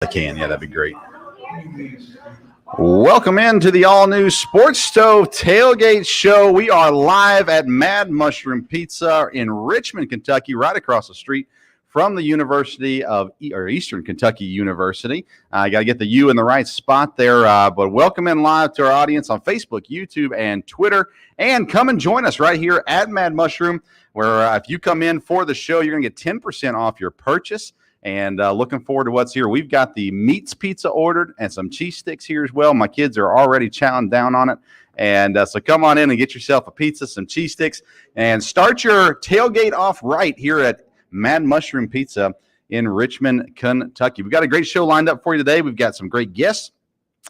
I can. Yeah, that'd be great. Welcome into the all-new Sports Stove Tailgate Show. We are live at Mad Mushroom Pizza in Richmond, Kentucky, right across the street from the University of Eastern Kentucky University. I got to get the U in the right spot there. But welcome in live to our audience on Facebook, YouTube, and Twitter. And come and join us right here at Mad Mushroom, where if you come in for the show, you're going to get 10% off your purchase. And looking forward to what's here. We've got the meats pizza ordered and some cheese sticks here as well. My kids are already chowing down on it. And so come on in and get yourself a pizza, some cheese sticks, and start your tailgate off right here at Mad Mushroom Pizza in Richmond, Kentucky. We've got a great show lined up for you today. We've got some great guests.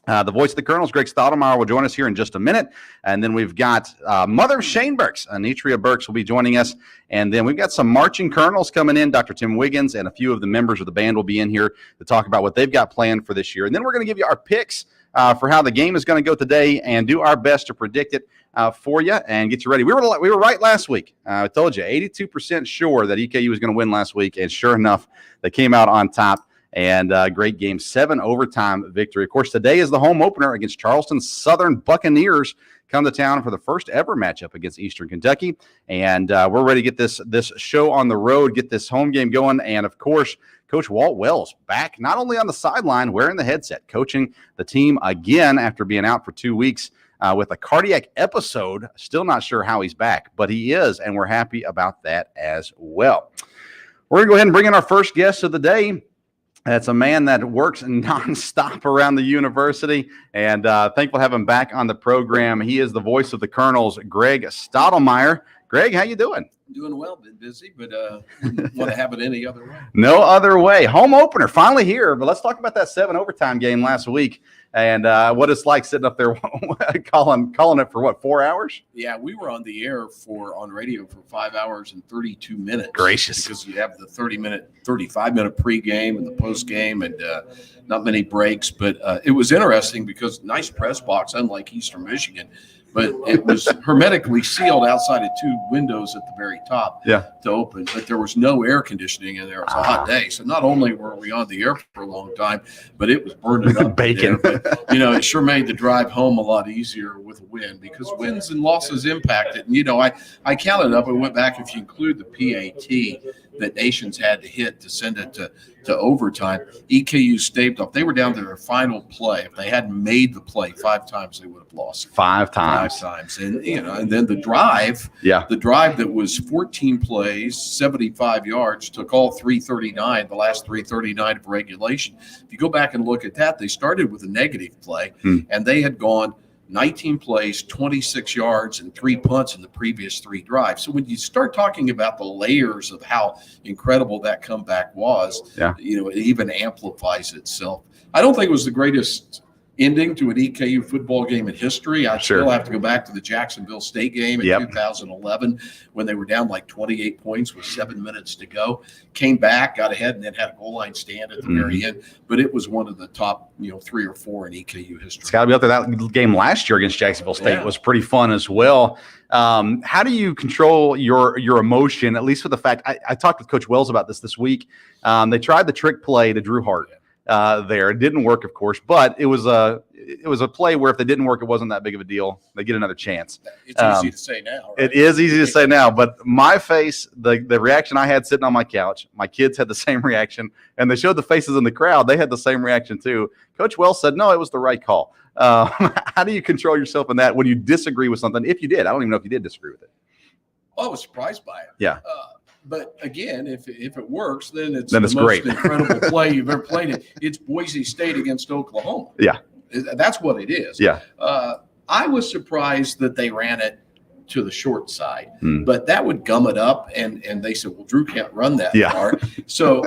The voice of the Colonels, Greg Stottlemyre, will join us here in just a minute. And then we've got Mother of Shane Burks, Anitria Burks, will be joining us. And then we've got some marching colonels coming in. Dr. Tim Wiggins and a few of the members of the band will be in here to talk about what they've got planned for this year. And then we're going to give you our picks for how the game is going to go today and do our best to predict it for you and get you ready. We were right last week. I told you, 82% sure that EKU was going to win last week. And sure enough, they came out on top. And great game, 7 overtime victory. Of course, today is the home opener against Charleston. Southern Buccaneers come to town for the first ever matchup against Eastern Kentucky. And we're ready to get this show on the road, get this home game going. And, of course, Coach Walt Wells back not only on the sideline wearing the headset, coaching the team again after being out for 2 weeks with a cardiac episode. Still not sure how he's back, but he is, and we're happy about that as well. We're going to go ahead and bring in our first guest of the day. It's a man that works nonstop around the university, and thankful to have him back on the program. He is the voice of the Colonels, Greg Stottlemyre. Greg, how you doing? Doing well, been busy, but wouldn't want to have it any other way. No other way. Home opener, finally here, but let's talk about that 7 overtime game last week and what it's like sitting up there calling it for, 4 hours? Yeah, we were on the air on radio for 5 hours and 32 minutes. Gracious. Because you have the 35-minute pregame and the postgame and not many breaks. But it was interesting because nice press box, unlike Eastern Michigan. But it was hermetically sealed outside of 2 windows at the very top to open. But there was no air conditioning in there. It was a hot day. So not only were we on the air for a long time, but it was burning up. Bacon. But, it sure made the drive home a lot easier with a win because wins and losses impact it. And, I counted up and went back, if you include the PAT that Nations had to hit to send it to overtime, EKU staved off. They were down to their final play. If they hadn't made the play 5 times, they would have lost. 5 times. 5 times. And, and then the drive that was 14 plays, 75 yards, took all 339, the last 339 of regulation. If you go back and look at that, they started with a negative play, and they had gone 19 plays, 26 yards, and 3 punts in the previous 3 drives. So when you start talking about the layers of how incredible that comeback was, it even amplifies itself. I don't think it was the greatest ending to an EKU football game in history. I still have to go back to the Jacksonville State game in 2011 when they were down like 28 points with 7 minutes to go. Came back, got ahead, and then had a goal line stand at the very end. But it was one of the top, 3 or 4 in EKU history. It's got to be up there. That game last year against Jacksonville State was pretty fun as well. How do you control your emotion, at least with the fact I talked with Coach Wells about this week. They tried the trick play to Drew Hart. There. It didn't work, of course, but it was a play where if they didn't work, it wasn't that big of a deal. They get another chance. It's easy to say now. Right? It is easy to say now, but my face, the reaction I had sitting on my couch, my kids had the same reaction, and they showed the faces in the crowd. They had the same reaction too. Coach Wells said, no, it was the right call. How do you control yourself in that when you disagree with something? If you did, I don't even know if you did disagree with it. Well, I was surprised by it. Yeah. But again, if it works, then it's the most incredible play you've ever played. It's Boise State against Oklahoma. Yeah. That's what it is. Yeah. I was surprised that they ran it to the short side, but that would gum it up. And they said, well, Drew can't run that far. So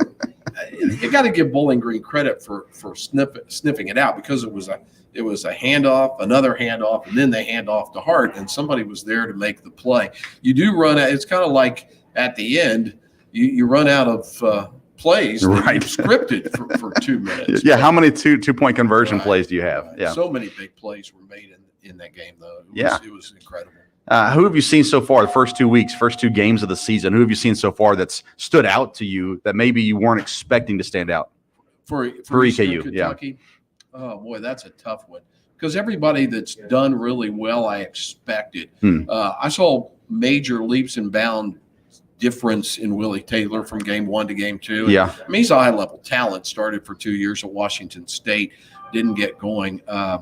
you got to give Bowling Green credit for sniffing it out because it was a handoff, another handoff, and then they hand off to Hart, and somebody was there to make the play. You do run out. It's kind of like at the end, you run out of plays that you've scripted for 2 minutes. Yeah, how many two-point conversion plays do you have? Yeah, so many big plays were made in that game, though. It was incredible. Who have you seen so far, the first 2 weeks, first 2 games of the season? Who have you seen so far that's stood out to you that maybe you weren't expecting to stand out? for EKU, Kentucky. Yeah. Oh boy, that's a tough one because everybody that's done really well, I expected. I saw major leaps and bounds difference in Willie Taylor from game 1 to game 2. And, I mean, he's a high-level talent. Started for 2 years at Washington State, didn't get going. I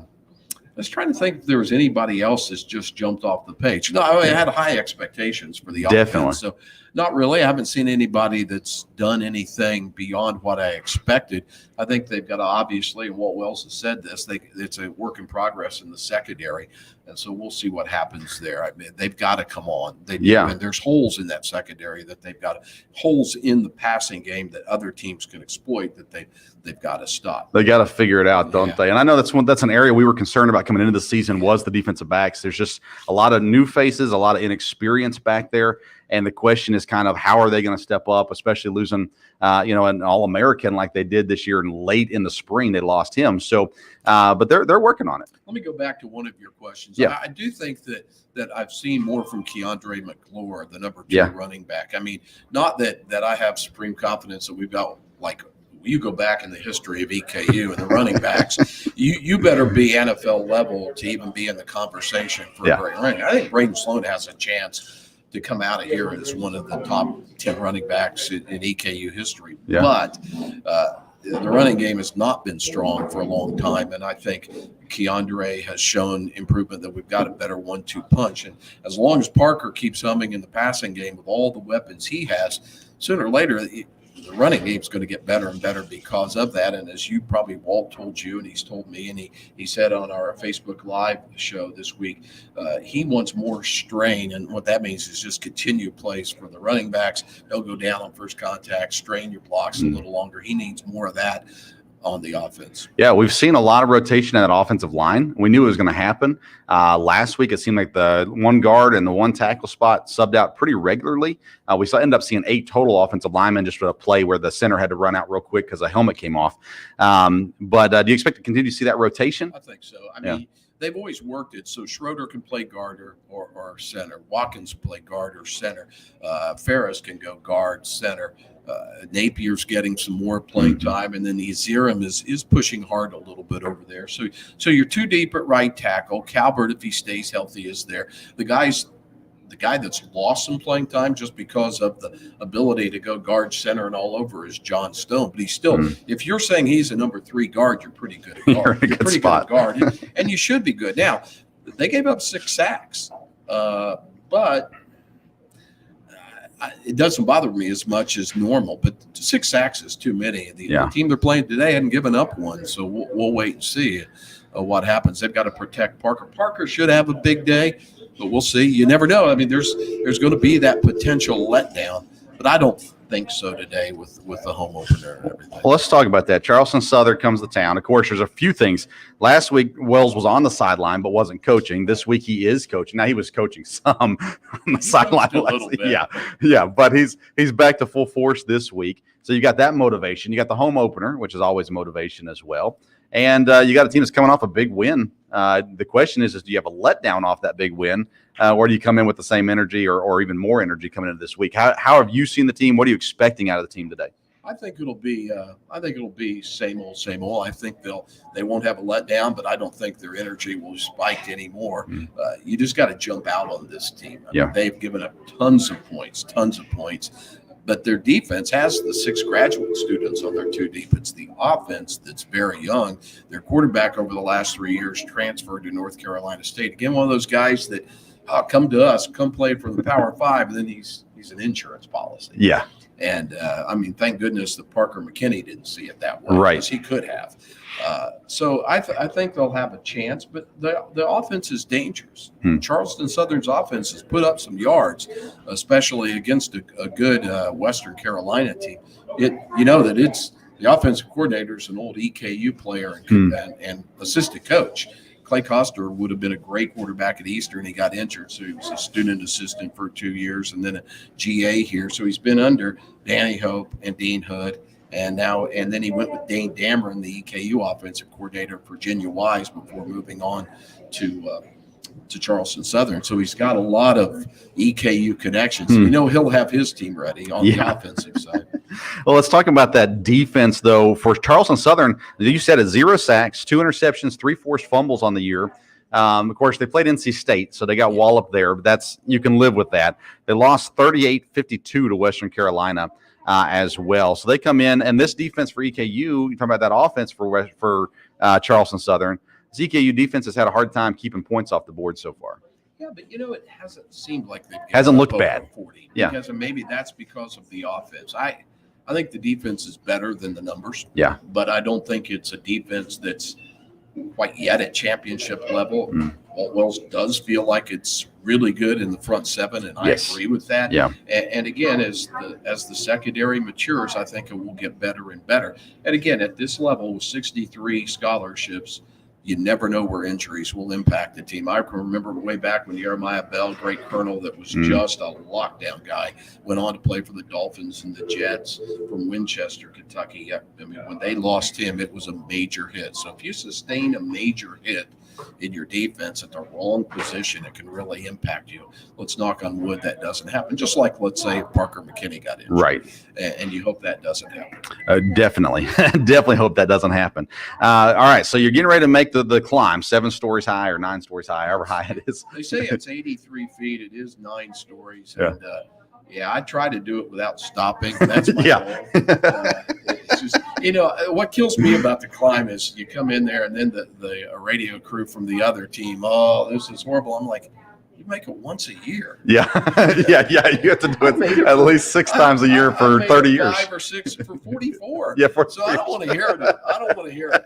was trying to think if there was anybody else that's just jumped off the page. No, I had high expectations for the offense. So not really. I haven't seen anybody that's done anything beyond what I expected. I think they've got to, obviously, and Walt Wells has said this, it's a work in progress in the secondary. And so we'll see what happens there. I mean, they've got to come on. And there's holes in that secondary that they've got holes in the passing game that other teams can exploit that they've got to stop. They got to figure it out, don't they? And I know that's an area we were concerned about coming into the season was the defensive backs. There's just a lot of new faces, a lot of inexperience back there. And the question is kind of how are they going to step up, especially losing, an All-American like they did this year and late in the spring. They lost him. So, but they're working on it. Let me go back to one of your questions. Yeah. I do think that I've seen more from Keandre McClure, the number 2 running back. I mean, not that I have supreme confidence that we've got like – you go back in the history of EKU and the running backs, you better be NFL level to even be in the conversation for a great running. I think Braden Sloan has a chance to come out of here as one of the top 10 running backs in EKU history. Yeah. But the running game has not been strong for a long time, and I think Keandre has shown improvement that we've got a better 1-2 punch. And as long as Parker keeps humming in the passing game with all the weapons he has, sooner or later the running game is going to get better and better because of that. And as you probably Walt told you, and he's told me, and he said on our Facebook Live show this week, he wants more strain. And what that means is just continued plays for the running backs. They'll go down on first contact, strain your blocks a little longer. He needs more of that on the offense. Yeah, we've seen a lot of rotation in that offensive line. We knew it was going to happen. Last week, it seemed like the one guard and the one tackle spot subbed out pretty regularly. We ended up seeing 8 total offensive linemen just for a play where the center had to run out real quick because a helmet came off. But do you expect to continue to see that rotation? I think so. I mean, they've always worked it. So Schroeder can play guard or center. Watkins play guard or center. Ferris can go guard, center. Napier's getting some more playing time, and then Ezerim is pushing hard a little bit over there. So you're 2 deep at right tackle. Calvert, if he stays healthy, is there. The guy that's lost some playing time just because of the ability to go guard, center, and all over is John Stone. But he's still, if you're saying he's a number 3 guard, you're pretty good at guard. You're pretty good at guard, and you should be good. Now, they gave up 6 sacks, but it doesn't bother me as much as normal, but 6 sacks is too many. The team they're playing today hadn't given up one, so we'll wait and see what happens. They've got to protect Parker. Parker should have a big day, but we'll see. You never know. I mean, there's going to be that potential letdown, but I don't think so today with the home opener and everything. Well, let's talk about that. Charleston Southern comes to town. Of course, there's a few things. Last week, Wells was on the sideline but wasn't coaching. This week, he is coaching. Now, he was coaching some on the sideline. Yeah, but he's back to full force this week. So you got that motivation. You got the home opener, which is always motivation as well. And you got a team that's coming off a big win. The question is do you have a letdown off that big win, or do you come in with the same energy or even more energy coming into this week? How have you seen the team? What are you expecting out of the team today? I think it'll be same old, same old. I think they won't have a letdown, but I don't think their energy will spike anymore. You just got to jump out on this team. I mean, they've given up tons of points. But their defense has the 6 graduate students on their 2 deep. It's the offense that's very young. Their quarterback over the last 3 years transferred to North Carolina State. Again, one of those guys that come to us, come play for the Power 5, and then he's an insurance policy. Yeah. And, I mean, thank goodness that Parker McKinney didn't see it that way. Right. Because he could have. So I think they'll have a chance, but the offense is dangerous. Charleston Southern's offense has put up some yards, especially against a good Western Carolina team. It's the offensive coordinator is an old EKU player and assistant coach. Clay Coster would have been a great quarterback at Eastern. He got injured, so he was a student assistant for 2 years and then a GA here. So he's been under Danny Hope and Dean Hood. And then he went with Dane Dameron, the EKU offensive coordinator at Virginia Wise, before moving on to Charleston Southern. So he's got a lot of EKU connections. He'll have his team ready on the offensive side. Well, let's talk about that defense, though. For Charleston Southern, you said it, 0 sacks, 2 interceptions, 3 forced fumbles on the year. Of course, they played NC State, so they got walloped there, but you can live with that. They lost 38-52 to Western Carolina as well. So they come in, and this defense for EKU, you're talking about that offense for Charleston Southern, this EKU defense has had a hard time keeping points off the board so far. Yeah, but it hasn't seemed like they've hasn't looked bad. 40. Yeah, because maybe that's because of the offense. I think the defense is better than the numbers. Yeah, but I don't think it's a defense that's quite yet at championship level. Wells does feel like it's really good in the front seven, and I agree with that. Yeah, and again, as the secondary matures, I think it will get better and better. And again, at this level with 63 scholarships, you never know where injuries will impact the team. I can remember way back when Jeremiah Bell, great colonel that was just a lockdown guy, went on to play for the Dolphins and the Jets from Winchester, Kentucky. I mean, when they lost him, it was a major hit. So if you sustain a major hit in your defense at the wrong position, it can really impact you. Let's knock on wood that doesn't happen. Just like, let's say, Parker McKinney got injured. Right. And you hope that doesn't happen. Definitely. Definitely hope that doesn't happen. All right, so you're getting ready to make the climb, 7 stories high or 9 stories high, however high it is. They say it's 83 feet. It is 9 stories. Yeah. And I try to do it without stopping. That's my goal. It's just, what kills me about the climb is you come in there and then the radio crew from the other team, oh, this is horrible. I'm like, you make it once a year. Yeah. yeah. You have to do it at least 6 times a year for 30 years. 5 or 6 for 44. Yeah. So I don't want to hear it. I don't want to hear it.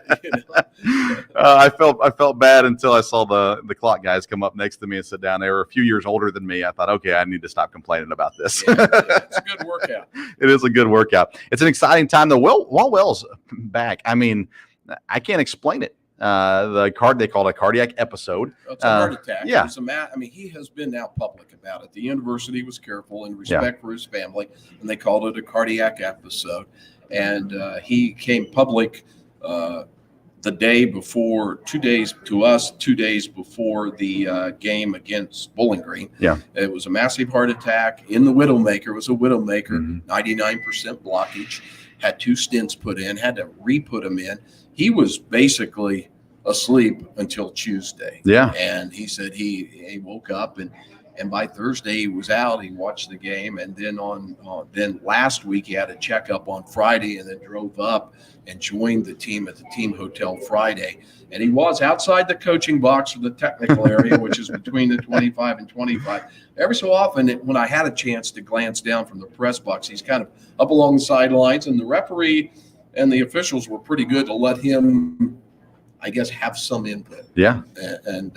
I felt bad until I saw the clock guys come up next to me and sit down. They were a few years older than me. I thought, okay, I need to stop complaining about this. It's a good workout. It is a good workout. It's an exciting time though. Well's back. I mean, I can't explain it. They called it a cardiac episode. It's a heart attack. Yeah. He has been now public about it. The university was careful in respect for his family, and they called it a cardiac episode. And he came public the day before, 2 days before the game against Bowling Green. Yeah. It was a massive heart attack in the Widowmaker. It was a Widowmaker, 99% blockage, had 2 stents put in, had to re-put them in. He was basically asleep until Tuesday. Yeah. And he said he woke up and by Thursday he was out. He watched the game, and then then last week he had a checkup on Friday, and then drove up and joined the team at the team hotel Friday. And he was outside the coaching box for the technical area, which is between the 25 and 25. Every so often, when I had a chance to glance down from the press box, he's kind of up along the sidelines, and the referee and the officials were pretty good to let him, I guess, have some input. Yeah. And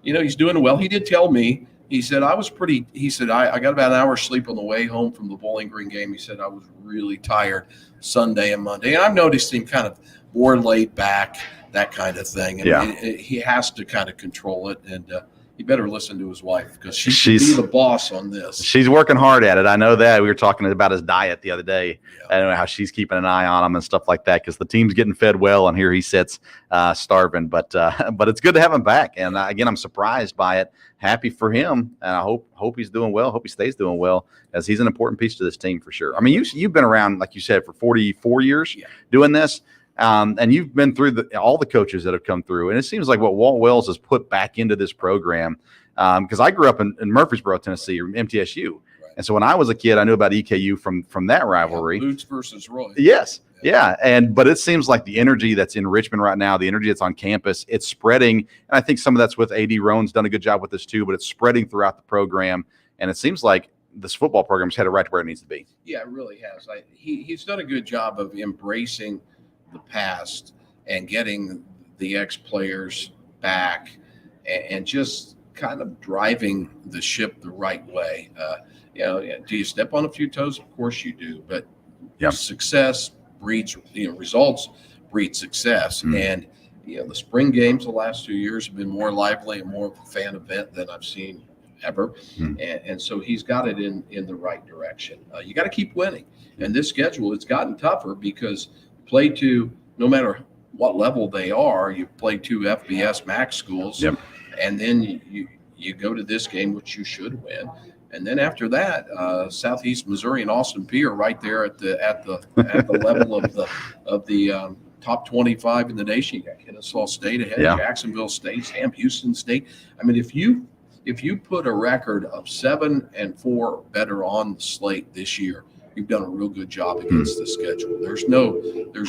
he's doing well. He did tell me, he said, I got about an hour's sleep on the way home from the Bowling Green game. He said, I was really tired Sunday and Monday. And I've noticed him kind of more laid back, that kind of thing. And he has to kind of control it. And he better listen to his wife, because she should be the boss on this. She's working hard at it. I know that. We were talking about his diet the other day. I don't know how she's keeping an eye on him and stuff like that, because the team's getting fed well, and here he sits starving. But it's good to have him back. And again, I'm surprised by it. Happy for him, and I hope he's doing well. Hope he stays doing well, as he's an important piece to this team for sure. I mean, you've been around, like you said, for 44 years doing this. And you've been through all the coaches that have come through, and it seems like what Walt Wells has put back into this program, because I grew up in Murfreesboro, Tennessee, or MTSU, and so when I was a kid, I knew about EKU from that rivalry. Boots versus Roy. Yes, but it seems like the energy that's in Richmond right now, the energy that's on campus, it's spreading, and I think some of that's with AD Roan's done a good job with this too, but it's spreading throughout the program, and it seems like this football program's headed right to where it needs to be. Yeah, it really has. He's done a good job of embracing the past and getting the ex-players back and just kind of driving the ship the right way. Do you step on a few toes? Of course you do, but success breeds, results breed success. And the spring games the last 2 years have been more lively and more of a fan event than I've seen ever. And so he's got it in the right direction. You got to keep winning. And this schedule, it's gotten tougher, because play to, no matter what level they are, you play 2 FBS MAC schools, and then you go to this game, which you should win, And then after that, Southeast Missouri and Austin Peay are right there at the level of the top 25 in the nation. You got Kennesaw State ahead, Jacksonville State, Sam Houston State. I mean, if you put a record of 7-4 better on the slate this year, you've done a real good job against the schedule. There's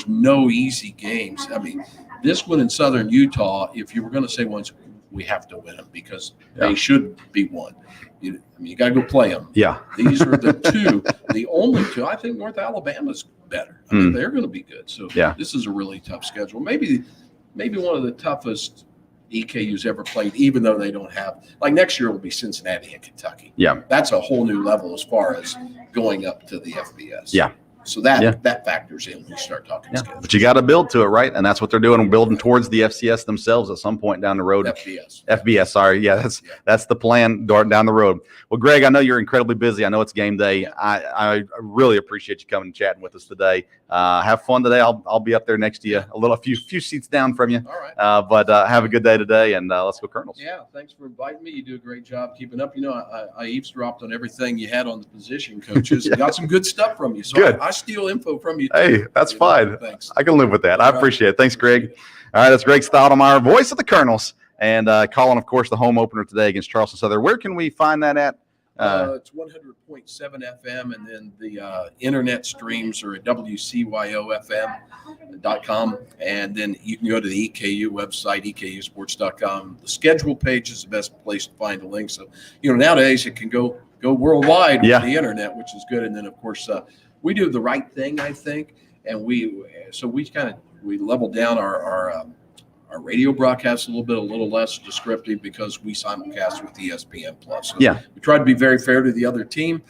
no easy games. I mean, this one in Southern Utah, if you were going to say once, we have to win them because they should be won. You got to go play them. Yeah. These are the only two. I think North Alabama's better. I mean, they're going to be good. So this is a really tough schedule. Maybe one of the toughest EKU's ever played, even though they don't have, like next year will be Cincinnati and Kentucky. Yeah. That's a whole new level as far as going up to the FBS. Yeah. So that factors in when you start talking schedule. But you got to build to it, right? And that's what they're doing, building towards the FCS themselves at some point down the road. FBS, sorry. Yeah, that's the plan down the road. Well, Greg, I know you're incredibly busy. I know it's game day. I really appreciate you coming and chatting with us today. Have fun today. I'll be up there next to you, a few seats down from you. All right. But have a good day today, and let's go Colonels. Yeah, thanks for inviting me. You do a great job keeping up. I eavesdropped on everything you had on the position coaches. Got some good stuff from you. So good. I steal info from you. Hey, that's fine. Thanks. I can live with that. I appreciate it. Thanks, Greg. All right, that's Greg Stoudemire, voice of the Colonels, and calling, of course, the home opener today against Charleston Southern. Where can we find that at? It's 100.7 FM, and then the internet streams are at WCYOFM.com, and then you can go to the EKU website, EKUsports.com. The schedule page is the best place to find the link. So, nowadays it can go worldwide with the internet, which is good. And then, of course, we do the right thing, I think, and we level down our radio broadcast a little less descriptive because we simulcast with ESPN Plus. So we try to be very fair to the other team,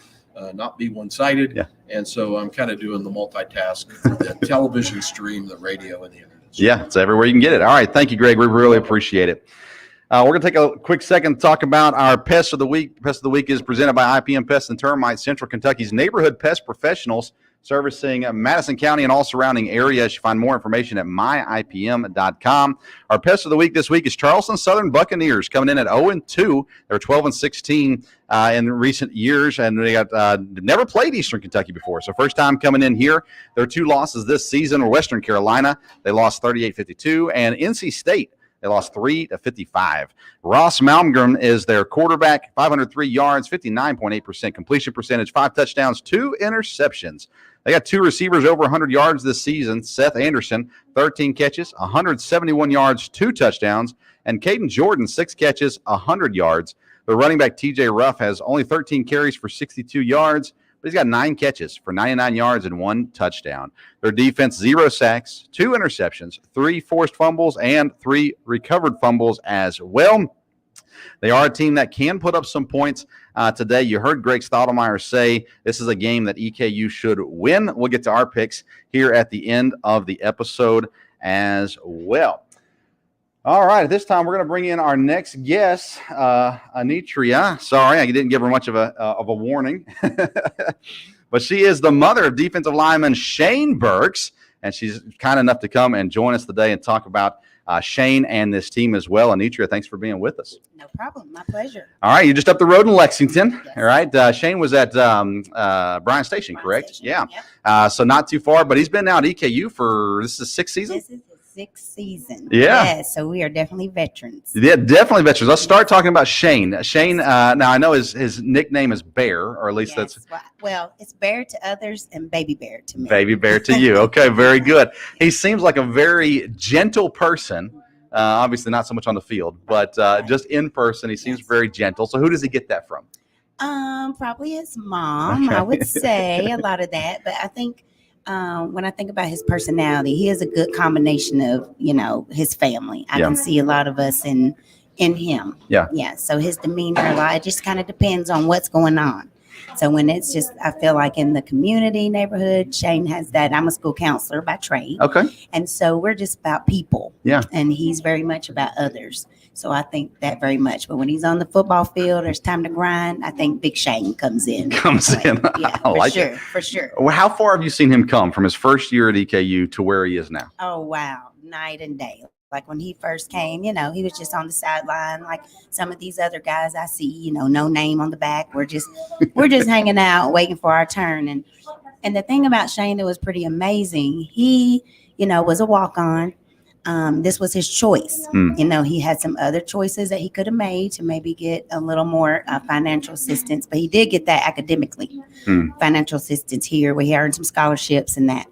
not be one-sided. Yeah. And so I'm kind of doing the multitask for the television stream, the radio, and the internet stream. Yeah, it's everywhere you can get it. All right, thank you, Greg. We really appreciate it. We're going to take a quick second to talk about our Pest of the Week. Pest of the Week is presented by IPM Pest and Termites, Central Kentucky's neighborhood pest professionals servicing Madison County and all surrounding areas. You find more information at myipm.com. Our Pest of the Week this week is Charleston Southern Buccaneers, coming in at 0-2. They're 12-16 in recent years, and they got never played Eastern Kentucky before. So first time coming in here. Their two losses this season were Western Carolina. They lost 38-52, and NC State. They lost 3-55. Ross Malmgren is their quarterback, 503 yards, 59.8% completion percentage, 5 touchdowns, 2 interceptions. They got 2 receivers over 100 yards this season. Seth Anderson, 13 catches, 171 yards, 2 touchdowns. And Caden Jordan, 6 catches, 100 yards. The running back TJ Ruff has only 13 carries for 62 yards. But he's got 9 catches for 99 yards and 1 touchdown. Their defense, 0 sacks, 2 interceptions, 3 forced fumbles, and 3 recovered fumbles as well. They are a team that can put up some points today. You heard Greg Stoudemire say this is a game that EKU should win. We'll get to our picks here at the end of the episode as well. All right, at this time, we're going to bring in our next guest, Anitria. Sorry, I didn't give her much of a warning. But she is the mother of defensive lineman Shane Burks, and she's kind enough to come and join us today and talk about Shane and this team as well. Anitria, thanks for being with us. No problem. My pleasure. All right, you're just up the road in Lexington. Yes. All right, Shane was at Bryan Station, correct? Yeah. Yep. So not too far, but he's been now at EKU for, this is 6th season? This is sixth season. Yeah. Yes, so we are definitely veterans. Yeah, definitely veterans. Let's start talking about Shane. Shane, now I know his nickname is Bear, or at least that's. Well, it's Bear to others and Baby Bear to me. Baby Bear to you. Okay, very good. He seems like a very gentle person. Obviously not so much on the field, but just in person, he seems very gentle. So who does he get that from? Probably his mom, I would say a lot of that. But I think when I think about his personality, he is a good combination of, his family. I can see a lot of us in him. Yeah. Yeah. So his demeanor, it just kind of depends on what's going on. So when it's just, I feel like in the community neighborhood, Shane has that. I'm a school counselor by trade. Okay. And so we're just about people. Yeah. And he's very much about others. So I think that very much. But when he's on the football field, there's time to grind. I think Big Shane comes in. Yeah, for sure. Well, how far have you seen him come from his first year at EKU to where he is now? Oh, wow. Night and day. Like when he first came, he was just on the sideline, like some of these other guys I see, no name on the back. We're just hanging out, waiting for our turn. And the thing about Shane that was pretty amazing, he, was a walk-on. This was his choice. He had some other choices that he could have made to maybe get a little more financial assistance, but he did get that academically, financial assistance here, where he earned some scholarships and that.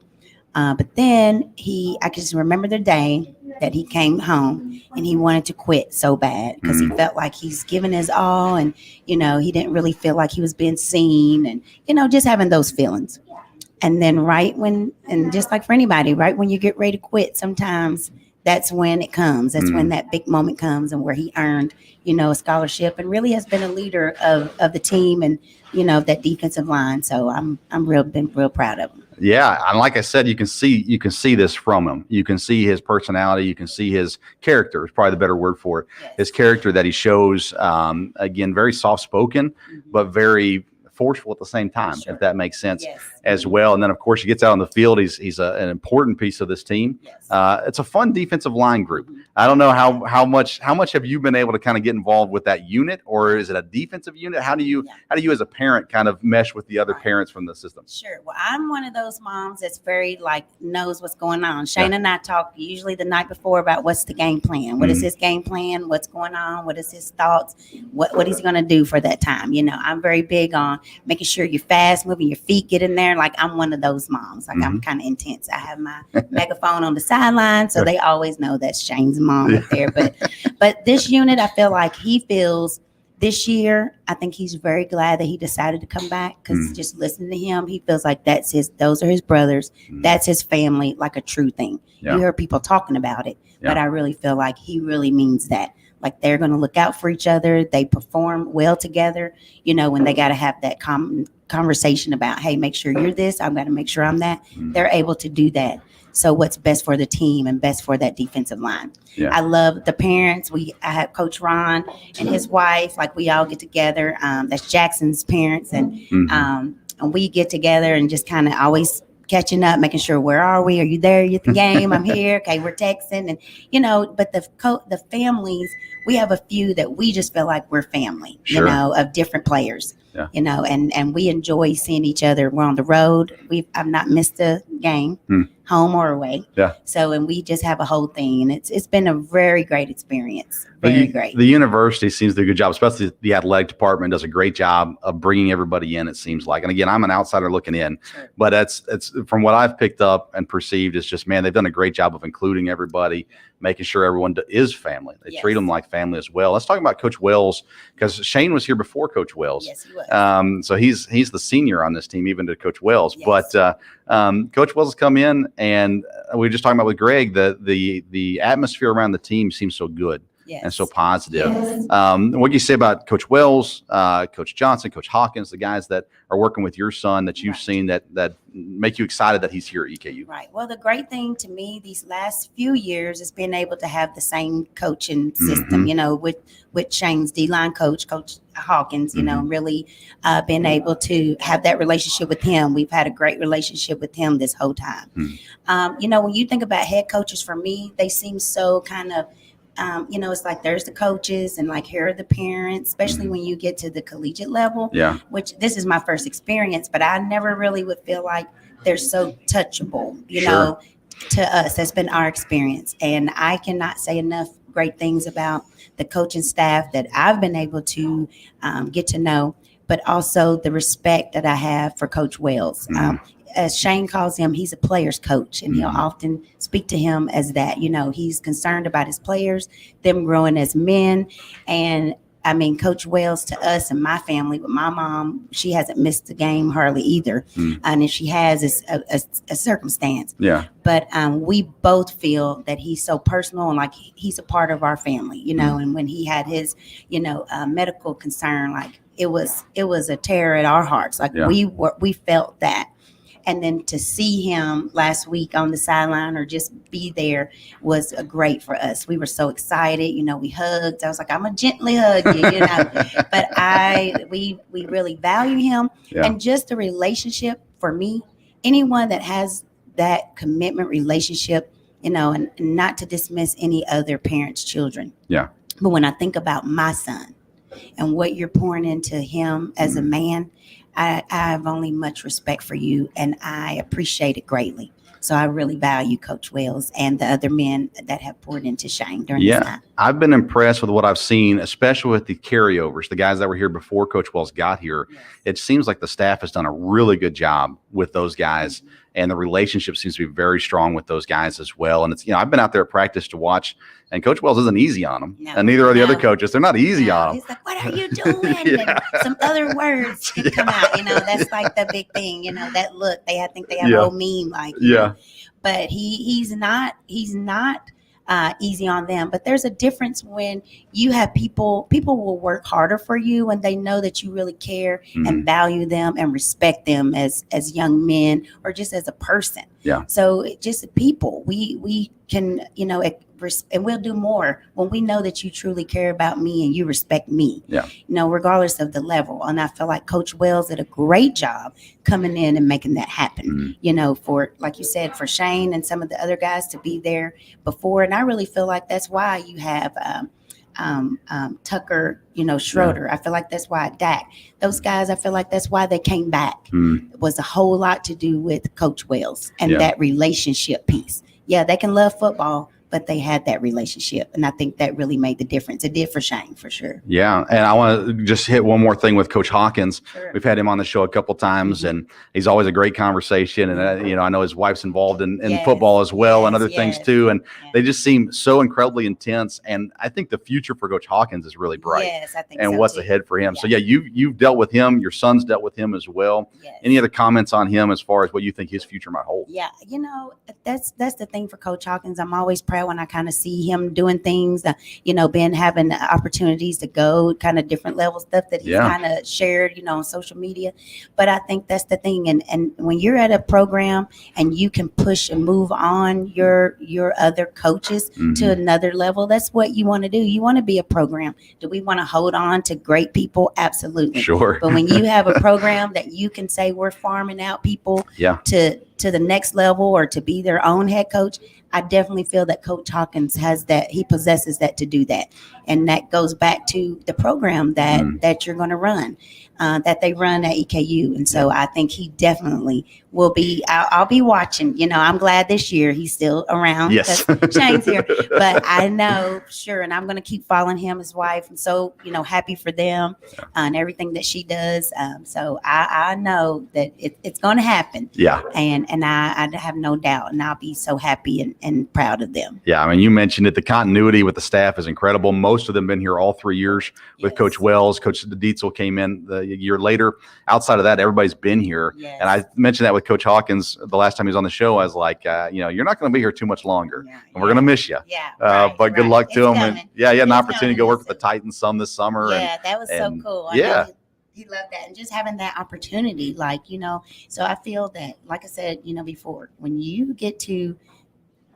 But then I can just remember the day that he came home and he wanted to quit so bad because he felt like he's given his all, and, he didn't really feel like he was being seen, and, just having those feelings. And then and just like for anybody, right when you get ready to quit, sometimes that's when it comes. That's when that big moment comes, and where he earned, a scholarship, and really has been a leader of the team and, that defensive line. So I'm been real proud of him. Yeah, and like I said, you can see this from him. You can see his personality. You can see his character. Is probably the better word for it. Yes. His character that he shows. Again, very soft spoken, but very forceful at the same time, if that makes sense, as well. And then, of course, he gets out on the field. He's an important piece of this team. It's a fun defensive line group. I don't know how much have you been able to kind of get involved with that unit, or is it a defensive unit? How do you as a parent kind of mesh with the other parents from the system? Sure. Well, I'm one of those moms that's very knows what's going on. Shane and I talk usually the night before about what's the game plan. What is his game plan? What's going on? What is his thoughts? What he's going to do for that time? I'm very big on making sure you're fast, moving your feet, get in there. Like I'm one of those moms. Like I'm kind of intense. I have my megaphone on the sideline, so they always know that's Shane's mom up there. But this unit, I feel like he feels this year. I think he's very glad that he decided to come back, because just listening to him, he feels like those are his brothers. That's his family, like a true thing. You hear people talking about it, but I really feel like he really means that. Like they're going to look out for each other. They perform well together, when they got to have that conversation about, hey, make sure you're this. I've got to make sure I'm that. They're able to do that. So what's best for the team and best for that defensive line. I love the parents. I have Coach Ron and his wife. Like we all get together. That's Jackson's parents. And we get together and just kind of always catching up, making sure, where are we? Are you there? You at the game? I'm here. Okay, we're texting. And, but the families, we have a few that we just feel like we're family, of different players, and we enjoy seeing each other. We're on the road. I've not missed a game, home or away. So, and we just have a whole thing, and it's been a very great experience. Very great. The university seems to do a good job, especially the athletic department does a great job of bringing everybody in, it seems like. And again, I'm an outsider looking in, but it's from what I've picked up and perceived, it's just, man, they've done a great job of including everybody, making sure everyone is family. They treat them like family as well. Let's talk about Coach Wells, because Shane was here before Coach Wells. Yes, he was. So he's the senior on this team, even to Coach Wells. But Coach Wells has come in, and we were just talking about with Greg, the atmosphere around the team seems so good. And so positive. What do you say about Coach Wells, Coach Johnson, Coach Hawkins, the guys that are working with your son that you've seen that make you excited that he's here at EKU? Right. Well, the great thing to me these last few years is being able to have the same coaching system, with Shane's D-line coach, Coach Hawkins, really being able to have that relationship with him. We've had a great relationship with him this whole time. When you think about head coaches, for me, they seem so kind of, it's like there's the coaches and like here are the parents, especially when you get to the collegiate level, which this is my first experience, but I never really would feel like they're so touchable, to us. That's been our experience. And I cannot say enough great things about the coaching staff that I've been able to get to know, but also the respect that I have for Coach Wells. As Shane calls him, he's a player's coach, and he'll often speak to him as that. He's concerned about his players, them growing as men. And I mean, Coach Wells to us and my family, with my mom, she hasn't missed a game hardly either. And if she has, it's a circumstance. But we both feel that he's so personal and like he's a part of our family, and when he had his, medical concern, like it was a tear at our hearts. Like we felt that. And then to see him last week on the sideline or just be there was great for us. We were so excited. We hugged. I was like, I'm going to gently hug you, But we really value him. And just the relationship for me, anyone that has that commitment relationship and not to dismiss any other parents' children. Yeah. But when I think about my son and what you're pouring into him as a man, I have only much respect for you, and I appreciate it greatly. So I really value Coach Wells and the other men that have poured into Shane during this time. I've been impressed with what I've seen, especially with the carryovers, the guys that were here before Coach Wells got here. Yes. It seems like the staff has done a really good job with those guys, and the relationship seems to be very strong with those guys as well. And it's, I've been out there at practice to watch, and Coach Wells isn't easy on them, and neither are the other coaches. They're not easy on them. He's like, "What are you doing?" And some other words can come out. That's like the big thing. That look. I think they have a whole meme like. But he's not easy on them. But there's a difference when you have people will work harder for you when they know that you really care and value them and respect them as young men or just as a person. Yeah. So just people, we can, and we'll do more when we know that you truly care about me and you respect me. Yeah. Regardless of the level. And I feel like Coach Wells did a great job coming in and making that happen. For, like you said, for Shane and some of the other guys to be there before. And I really feel like that's why you have Tucker, Schroeder. I feel like that's why Dak. Those guys, I feel like that's why they came back. It was a whole lot to do with Coach Wells and that relationship piece. Yeah, they can love football, but they had that relationship. And I think that really made the difference. It did for Shane, for sure. Yeah. And I want to just hit one more thing with Coach Hawkins. Sure. We've had him on the show a couple times, and he's always a great conversation. And, I know his wife's involved in football as well and other things too. And they just seem so incredibly intense. And I think the future for Coach Hawkins is really bright. Yes, I think and so what's too. ahead for him. So, you've dealt with him. Your son's dealt with him as well. Yes. Any other comments on him as far as what you think his future might hold? Yeah. That's the thing for Coach Hawkins. I'm always proud when I kind of see him doing things, having opportunities to go kind of different level stuff that he's kind of shared, on social media. But I think that's the thing. And when you're at a program and you can push and move on your other coaches to another level, that's what you want to do. You want to be a program. Do we want to hold on to great people? Absolutely. Sure. But when you have a program that you can say we're farming out people to the next level or to be their own head coach, I definitely feel that Coach Hawkins has that. He possesses that to do that. And that goes back to the program that you're going to run, that they run at EKU. And so I think he definitely will be, I'll be watching. I'm glad this year he's still around. Yes. Shane's here. But I know, sure, and I'm going to keep following him, his wife. And so, happy for them and everything that she does. So I know that it's going to happen. Yeah. And I have no doubt. And I'll be so happy and proud of them. Yeah. I mean, you mentioned it. The continuity with the staff is incredible. Most of them been here all 3 yeyears with Coach Wells. Coach Dietzel came in the year later. Outside of that, everybody's been here. Yes. And I mentioned that with Coach Hawkins the last time he was on the show. I was like, you're not going to be here too much longer, and we're going to miss you. Yeah. But good luck to him. And he had an opportunity to go work with the Titans some this summer. Yeah, that was so cool. Yeah. He loved that. And just having that opportunity, so I feel that, like I said, before, when you get to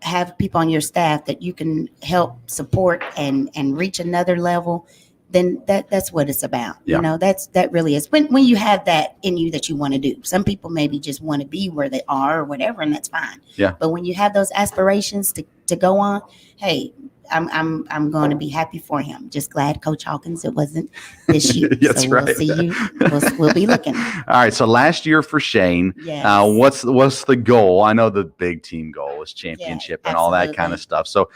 have people on your staff that you can help support and reach another level, then that's what it's about. Yeah. That really is when you have that in you that you want to do. Some people maybe just want to be where they are or whatever, and that's fine. Yeah. But when you have those aspirations to go on, hey, I'm going to be happy for him. Just glad, Coach Hawkins, it wasn't this year. That's so right. We'll see you. We'll be looking. All right. So last year for Shane, what's the goal? I know the big team goal is championship and all that kind of stuff. So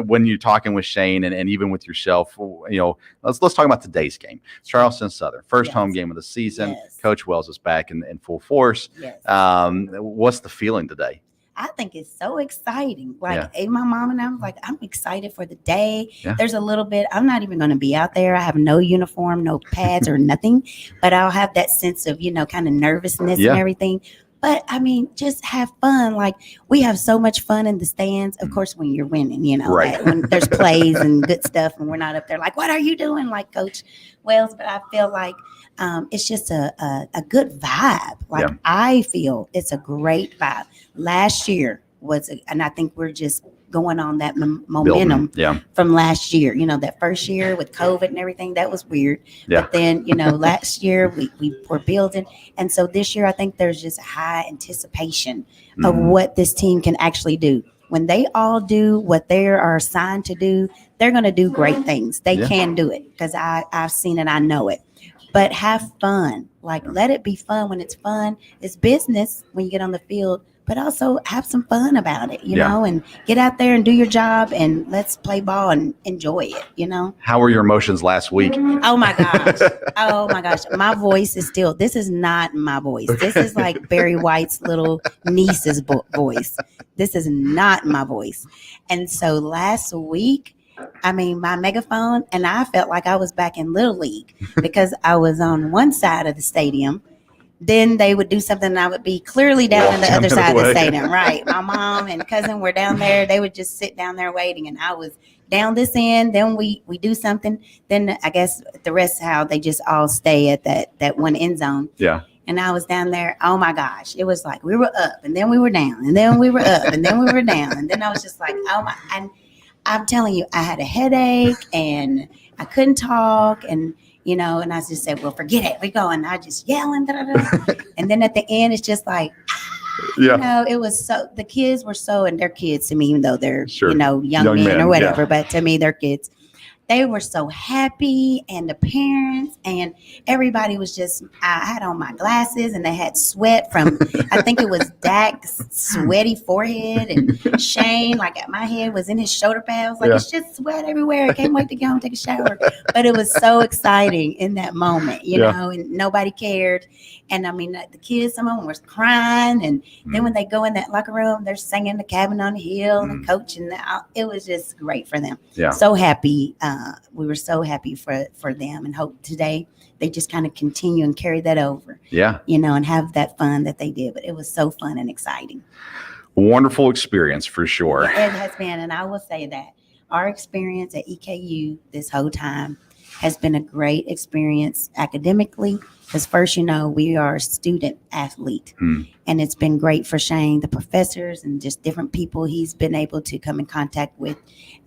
when you're talking with Shane and even with yourself, let's talk about today's game. Charleston Southern, first home game of the season. Yes. Coach Wells is back in full force. Yes. What's the feeling today? I think it's so exciting. My mom and I was like, I'm excited for the day. Yeah. There's a little bit, I'm not even going to be out there. I have no uniform, no pads or nothing, but I'll have that sense of, kind of nervousness and everything. But I mean, just have fun. Like, we have so much fun in the stands. Of course, when you're winning, right. When there's plays and good stuff, and we're not up there like, what are you doing? Like Coach Wells. But I feel like it's just a good vibe. Like, I feel it's a great vibe. Last year and I think we're just going on that momentum from last year. That first year with COVID and everything, that was weird. Yeah. But then, last year we were building. And so this year, I think there's just a high anticipation of what this team can actually do. when they all do what they are assigned to do, they're going to do great things. They can do it because I've seen it. I know it. But have fun. Like, let it be fun. When it's fun, it's business when you get on the field, but also have some fun about it, you know, and get out there and do your job and let's play ball and enjoy it, you know. How were your emotions last week? Oh my gosh. Oh my gosh. My voice is still, this is not my voice. This is like Barry White's little niece's voice. This is not my voice. And so last week, I mean, my megaphone, and I felt like I was back in Little League because I was on one side of the stadium. Then they would do something and I would be clearly down on the other side of the stadium. Right. My mom and cousin were down there. They would just sit down there waiting. And I was down this end. Then we do something. Then I guess the rest how they just all stay at that one end zone. Yeah. And I was down there. Oh my gosh. It was like we were up and then we were down and then we were up and then we were down. And then I was just like, oh my. And I'm telling you, I had a headache and I couldn't talk and, you know, and I just said, well, forget it. We go. And I just yelling. And then at the end, it's just like, you know, it was so, the kids were so, and they're kids to me, even though they're, you know, young men or whatever, but to me, they're kids. They were so happy, and the parents and everybody was just, I had on my glasses and they had sweat from, I think it was Dak's sweaty forehead and Shane, like my head was in his shoulder pads. Like it's just sweat everywhere. I can't wait to go and take a shower. But it was so exciting in that moment, you know, and nobody cared. And I mean, the kids, some of them were crying. And then when they go in that locker room, they're singing The Cabin on the Hill and coaching. It was just great for them. So happy. We were so happy for them and hope today they just kind of continue and carry that over. You know, and have that fun that they did. But it was so fun and exciting. Wonderful experience for sure. It has been. And I will say that our experience at EKU this whole time has been a great experience academically. Because first, you know, we are a student athlete. And it's been great for Shane, the professors, and just different people he's been able to come in contact with.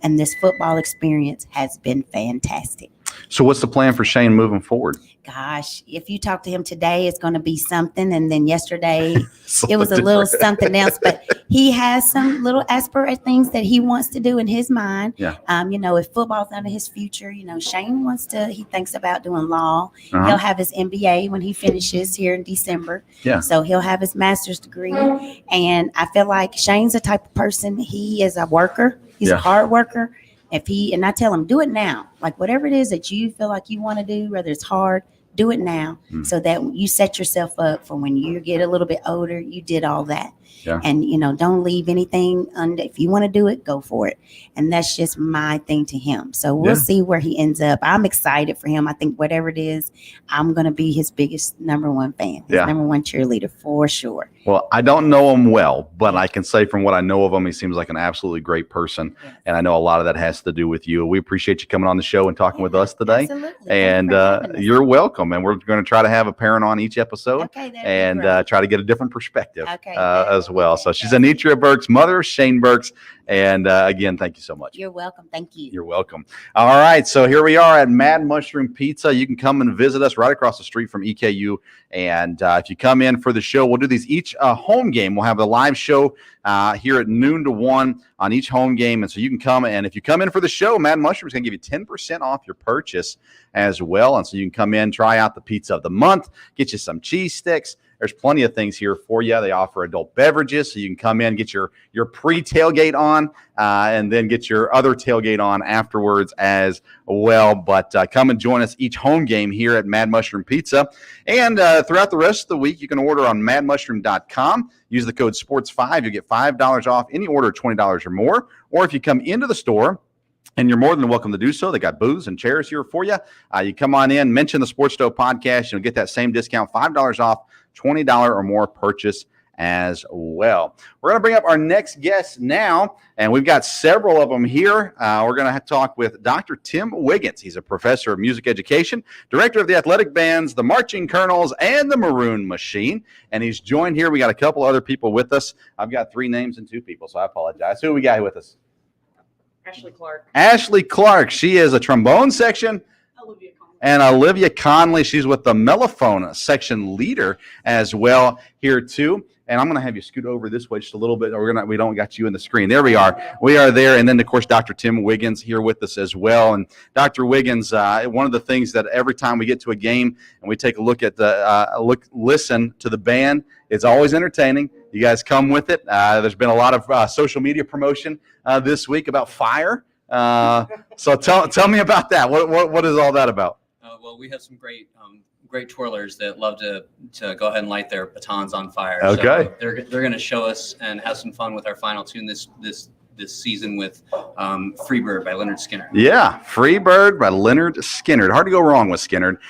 And this football experience has been fantastic. So what's the plan for Shane moving forward? Gosh, if you talk to him today, it's going to be something. And then yesterday, it was a little something else. But he has some little aspirate things that he wants to do in his mind. You know, if football's not in his future, you know, Shane he thinks about doing law. He'll have his MBA when he finishes here in December. So he'll have his master's degree. And I feel like Shane's the type of person, he is a worker. He's a hard worker. And I tell him, do it now. Like whatever it is that you feel like you want to do, whether it's hard, do it now so that you set yourself up for when you get a little bit older, you did all that. And, you know, don't leave anything under. If you want to do it, go for it. And that's just my thing to him. So we'll see where he ends up. I'm excited for him. I think whatever it is, I'm going to be his biggest number one fan, his number one cheerleader for sure. Well, I don't know him well, but I can say from what I know of him, he seems like an absolutely great person. And I know a lot of that has to do with you. We appreciate you coming on the show and talking with us today. Absolutely. And you're welcome. And we're going to try to have a parent on each episode and try to get a different perspective as well. So she's Anitra Burks' mother, Shane Burks. And again, thank you so much. You're welcome. Thank you. You're welcome. All right. So here we are at Mad Mushroom Pizza. You can come and visit us right across the street from EKU. And if you come in for the show, we'll do these each home game. We'll have a live show here at noon to 1 on each home game. And so you can come. And if you come in for the show, Mad Mushroom is going to give you 10% off your purchase as well. And so you can come in, try out the pizza of the month, get you some cheese sticks. There's plenty of things here for you. They offer adult beverages, so you can come in, get your pre-tailgate on, and then get your other tailgate on afterwards as well. But come and join us each home game here at Mad Mushroom Pizza. And throughout the rest of the week, you can order on madmushroom.com. Use the code SPORTS5. You'll get $5 off any order of $20 or more. Or if you come into the store, and you're more than welcome to do so. They got booths and chairs here for you. You come on in, mention the Sports Stove podcast. You'll get that same discount, $5 off, $20 or more purchase as well. We're going to bring up our next guest now, and we've got several of them here. We're going to talk with Dr. Tim Wiggins. He's a professor of music education, director of the athletic bands, the Marching Colonels, and the Maroon Machine. And he's joined here. We got a couple other people with us. I've got 3 names and 2 people, so I apologize. Who we got with us? Ashley Clark. Ashley Clark. She is a trombone section. Olivia Coleman. And Olivia Conley, she's with the Mellophone section leader as well here too. And I'm going to have you scoot over this way just a little bit. We don't got you in the screen. There we are. We are there. And then, of course, Dr. Tim Wiggins here with us as well. And Dr. Wiggins, one of the things that every time we get to a game and we take a look at listen to the band, it's always entertaining. You guys come with it. There's been a lot of social media promotion this week about fire. So tell me about that. What is all that about? Well, we have some great twirlers that love to go ahead and light their batons on fire. Okay. So they're going to show us and have some fun with our final tune this season with Freebird by Leonard Skinner. Yeah, Freebird by Leonard Skinner. Hard to go wrong with Skinner,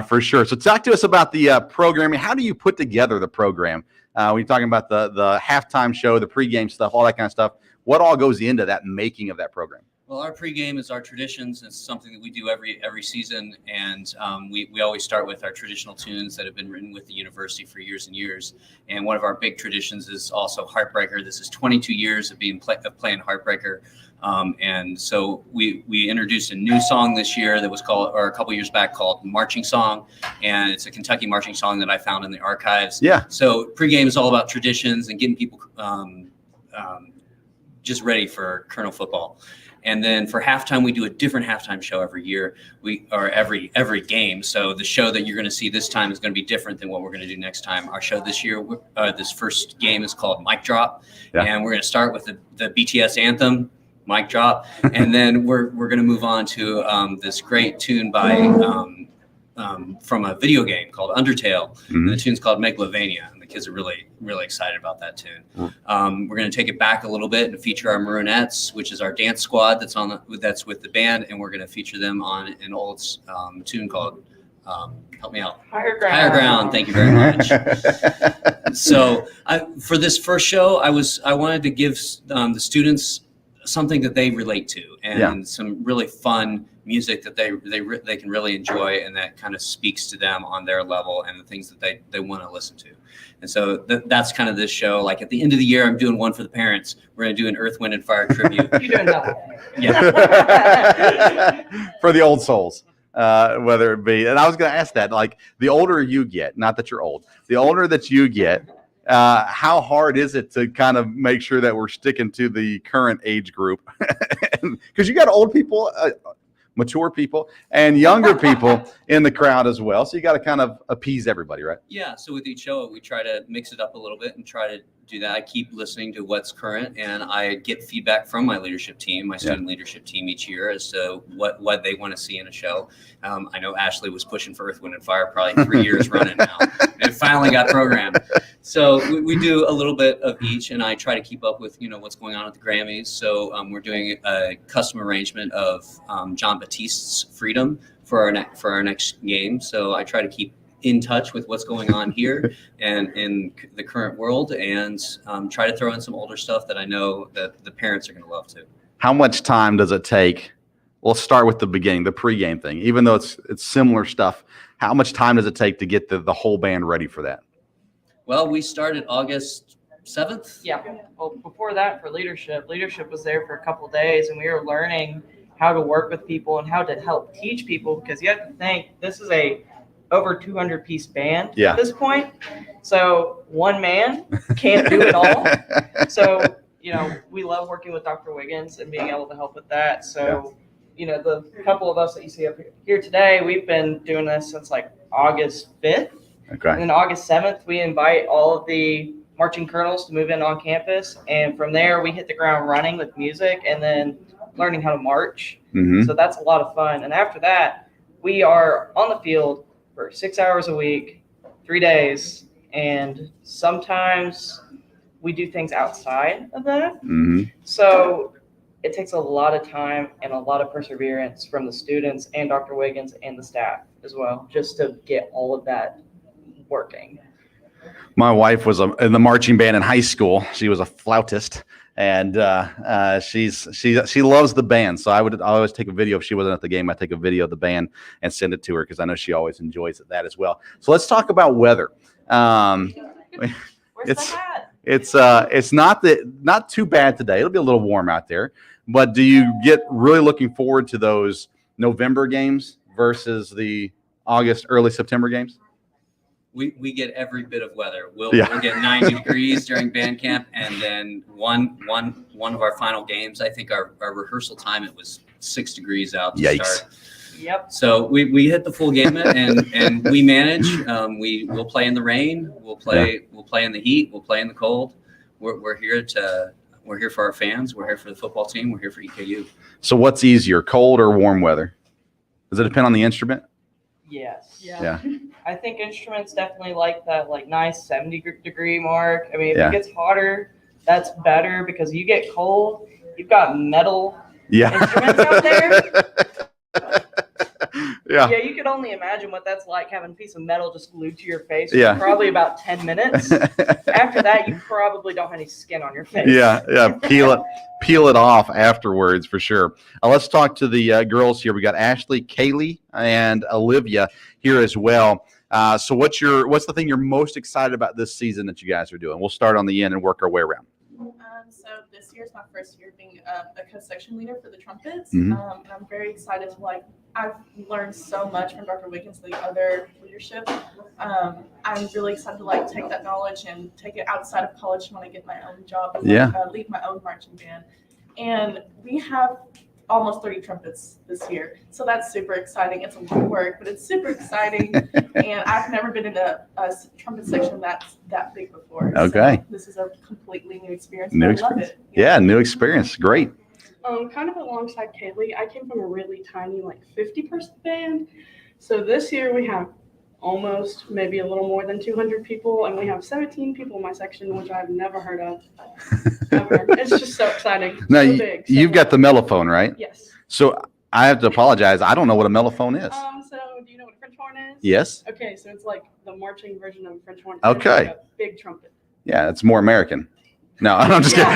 for sure. So talk to us about the programming. How do you put together the program? When you're talking about the halftime show, the pregame stuff, all that kind of stuff, what all goes into that making of that program? Well, our pregame is our traditions. It's something that we do every season, and we always start with our traditional tunes that have been written with the university for years and years. And one of our big traditions is also Heartbreaker. This is 22 years of playing Heartbreaker, and so we introduced a new song this year that was a couple years back called Marching Song, and it's a Kentucky marching song that I found in the archives. Yeah. So pregame is all about traditions and getting people just ready for Colonel football. And then for halftime, we do a different halftime show every year. Every game. So the show that you're going to see this time is going to be different than what we're going to do next time. Our show this year, this first game is called Mic Drop, and we're going to start with the BTS anthem, Mic Drop, and then we're going to move on to this great tune by from a video game called Undertale. Mm-hmm. And the tune's called Megalovania. And the kids are really, really excited about that tune. We're going to take it back a little bit and feature our Maronettes, which is our dance squad that's with the band. And we're going to feature them on an old tune called, help me out. Higher Ground. Higher Ground. Thank you very much. So for this first show, I wanted to give the students something that they relate to and some really fun music that they can really enjoy and that kind of speaks to them on their level and the things that they want to listen to. And so that's kind of this show. Like at the end of the year, I'm doing one for the parents. We're going to do an Earth, Wind, and Fire tribute. You're doing that. Yeah. For the old souls, whether it be, and I was going to ask that, like the older you get, not that you're old, the older that you get, how hard is it to kind of make sure that we're sticking to the current age group? Because you got old people, mature people, and younger people in the crowd as well. So you got to kind of appease everybody, right? Yeah. So with each show, we try to mix it up a little bit and try to do that. I keep listening to what's current, and I get feedback from my leadership team, my student leadership team each year as to what they want to see in a show. I know Ashley was pushing for Earth, Wind, and Fire probably 3 years running now. It finally got programmed. So we do a little bit of each, and I try to keep up with what's going on at the Grammys. So we're doing a custom arrangement of John Batiste's Freedom for our next game. So I try to keep in touch with what's going on here and in the current world, and try to throw in some older stuff that I know that the parents are going to love too. How much time does it take? We'll start with the beginning, the pregame thing. Even though it's similar stuff, how much time does it take to get the whole band ready for that? Well, we started August 7th. Yeah. Well, before that, for leadership was there for a couple of days, and we were learning how to work with people and how to help teach people, because you have to think this is a over 200-piece band at this point. So one man can't do it all. So, we love working with Dr. Wiggins and being able to help with that. So, the couple of us that you see up here today, we've been doing this since like August 5th. Okay. And then August 7th, we invite all of the marching colonels to move in on campus. And from there, we hit the ground running with music and then learning how to march. Mm-hmm. So that's a lot of fun. And after that, we are on the field for 6 hours a week, 3 days. And sometimes we do things outside of that. Mm-hmm. So it takes a lot of time and a lot of perseverance from the students and Dr. Wiggins and the staff as well, just to get all of that working. My wife was in the marching band in high school. She was a flautist, and she loves the band. So I always take a video. If she wasn't at the game, I take a video of the band and send it to her because I know she always enjoys that as well. So let's talk about weather. It's not too bad today. It'll be a little warm out there. But do you get really looking forward to those November games versus the August, early September games? We get every bit of weather. We'll get 90 degrees during band camp, and then one of our final games, I think our rehearsal time, it was 6 degrees out to start. Yep. So we hit the full gamut, and we manage. We'll play in the rain. We'll play in the heat. We'll play in the cold. We're here for our fans. We're here for the football team. We're here for EKU. So what's easier, cold or warm weather? Does it depend on the instrument? Yes. Yeah. I think instruments definitely like that nice 70-degree mark. I mean, if Yeah. it gets hotter, that's better because you get cold, you've got metal instruments out there. Yeah. Yeah, you could only imagine what that's like, having a piece of metal just glued to your face Yeah. for probably about 10 minutes. After that, you probably don't have any skin on your face. Yeah. Peel it off afterwards for sure. Let's talk to the girls here. We got Ashley, Kaylee, and Olivia here as well. So what's the thing you're most excited about this season that you guys are doing? We'll start on the end and work our way around. So this year is my first year being a co-section leader for the trumpets. Mhm. And I'm very excited to I've learned so much from Dr. Wiggins and the other leadership. I'm really excited to take that knowledge and take it outside of college when I get my own job and lead my own marching band. And we have almost 30 trumpets this year. So that's super exciting. It's a lot of work, but it's super exciting. And I've never been in a trumpet section that's that big before. Okay. So this is a completely new experience. New I experience. love it. Yeah, new experience. Great. Kind of alongside Kaylee, I came from a really tiny 50-person band. So this year we have almost maybe a little more than 200 people, and we have 17 people in my section, which I've never heard of. Ever. It's just so exciting. Now, So big. So you've got the mellophone, right? Yes. So I have to apologize. I don't know what a mellophone is. So do you know what a French horn is? Yes. Okay, so it's like the marching version of a French horn. Okay. It's like a big trumpet. Yeah, it's more American. No, I'm just kidding.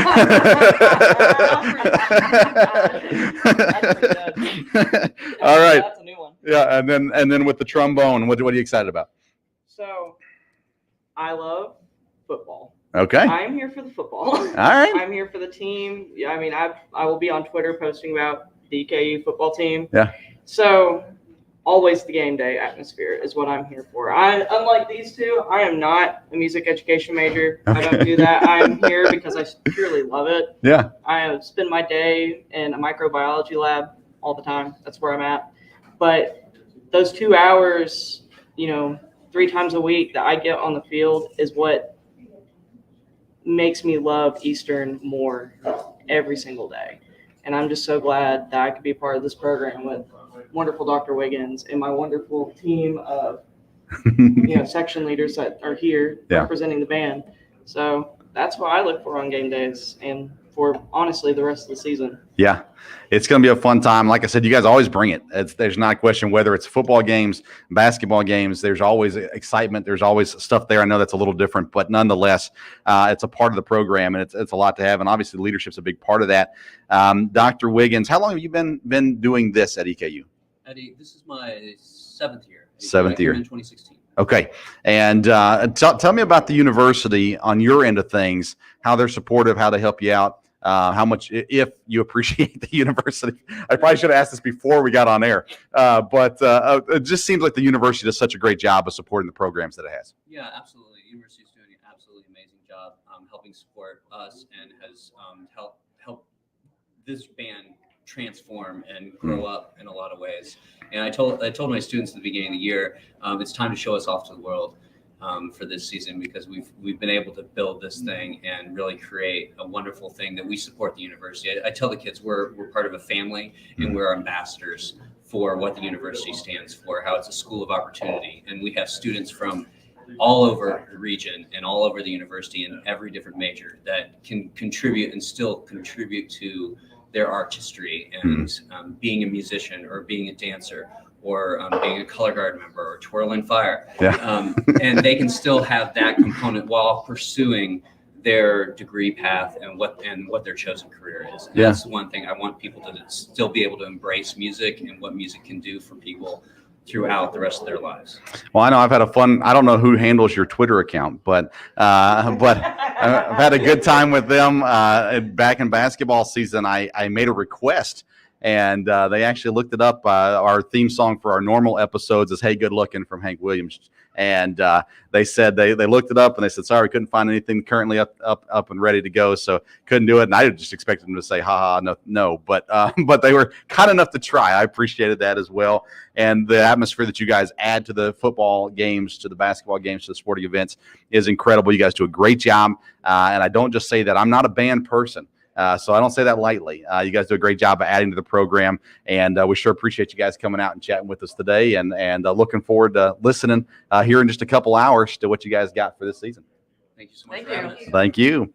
All right. That's a new one. Yeah, and then with the trombone, what are you excited about? So, I love football. Okay. I'm here for the football. All right. I'm here for the team. Yeah, I mean, I will be on Twitter posting about the EKU football team. Yeah. So, always the game day atmosphere is what I'm here for. Unlike these two, I am not a music education major. Okay. I don't do that. I'm here because I purely love it. Yeah. I spend my day in a microbiology lab all the time. That's where I'm at. But those 2 hours, 3 times a week that I get on the field is what makes me love Eastern more every single day. And I'm just so glad that I could be a part of this program with wonderful Dr. Wiggins and my wonderful team of section leaders that are here representing the band. So that's what I look for on game days and for honestly the rest of the season. Yeah, it's going to be a fun time. Like I said, you guys always bring it. There's not a question whether it's football games, basketball games. There's always excitement. There's always stuff there. I know that's a little different, but nonetheless, it's a part of the program, and it's a lot to have. And obviously, leadership's a big part of that. Dr. Wiggins, how long have you been doing this at EKU? Eddie, this is my 7th year. Seventh year. In 2016. Okay. And tell me about the university on your end of things, how they're supportive, how they help you out, how much, if you appreciate the university. I probably should have asked this before we got on air, but it just seems like the university does such a great job of supporting the programs that it has. Yeah, absolutely. The university is doing an absolutely amazing job helping support us and has helped this band transform and grow up in a lot of ways. And I told my students at the beginning of the year, it's time to show us off to the world for this season, because we've been able to build this thing and really create a wonderful thing that we support the university. I tell the kids we're part of a family and we're ambassadors for what the university stands for, how it's a school of opportunity. And we have students from all over the region and all over the university in every different major that can contribute and still contribute to their artistry and being a musician or being a dancer or being a color guard member or twirling fire. Yeah. And they can still have that component while pursuing their degree path and what their chosen career is. And that's one thing I want people to still be able to embrace music and what music can do for people throughout the rest of their lives. Well, I know I've had I don't know who handles your Twitter account, but I've had a good time with them. Back in basketball season, I made a request And they actually looked it up. Our theme song for our normal episodes is Hey Good Looking from Hank Williams. And they said they looked it up and they said, sorry, we couldn't find anything currently up and ready to go, so couldn't do it. And I just expected them to say, ha no. But they were kind enough to try. I appreciated that as well. And the atmosphere that you guys add to the football games, to the basketball games, to the sporting events is incredible. You guys do a great job. And I don't just say that. I'm not a band person. So I don't say that lightly. You guys do a great job of adding to the program, and we sure appreciate you guys coming out and chatting with us today, and looking forward to listening here in just a couple hours to what you guys got for this season. Thank you so much for having us. Thank you.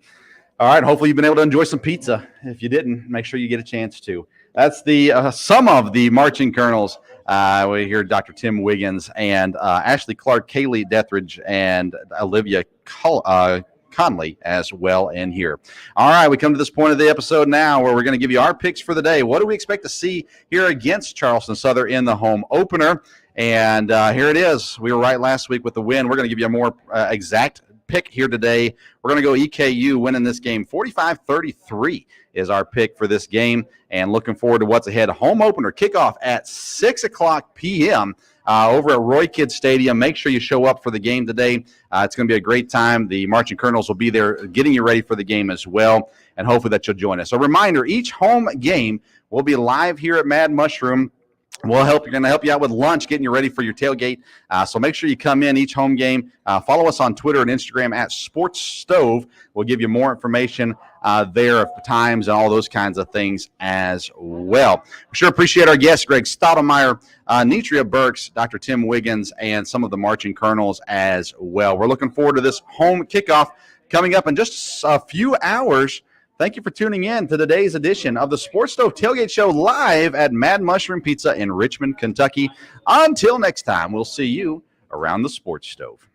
All right, hopefully you've been able to enjoy some pizza. If you didn't, make sure you get a chance to. That's the some of the marching colonels. We hear Dr. Tim Wiggins and Ashley Clark, Kaylee Dethridge, and Olivia Conley as well in here. All right, we come to this point of the episode now where we're going to give you our picks for the day. What do we expect to see here against Charleston Southern in the home opener? And here it is. We were right last week with the win. We're going to give you a more exact pick here today. We're going to go EKU winning this game 45-33 is our pick for this game, and looking forward to what's ahead. Home opener kickoff at 6:00 p.m. Over at Roy Kidd Stadium. Make sure you show up for the game today. It's going to be a great time. The Marching Colonels will be there getting you ready for the game as well, and hopefully that you'll join us. A reminder, each home game will be live here at Mad Mushroom. We're going to help you out with lunch, getting you ready for your tailgate. So make sure you come in each home game. Follow us on Twitter and Instagram at Sports Stove. We'll give you more information there of times and all those kinds of things as well. We sure appreciate our guests, Greg Stottlemyre, Nitria Burks, Dr. Tim Wiggins, and some of the Marching Colonels as well. We're looking forward to this home kickoff coming up in just a few hours. Thank you for tuning in to today's edition of the Sports Stove Tailgate Show live at Mad Mushroom Pizza in Richmond, Kentucky. Until next time, we'll see you around the Sports Stove.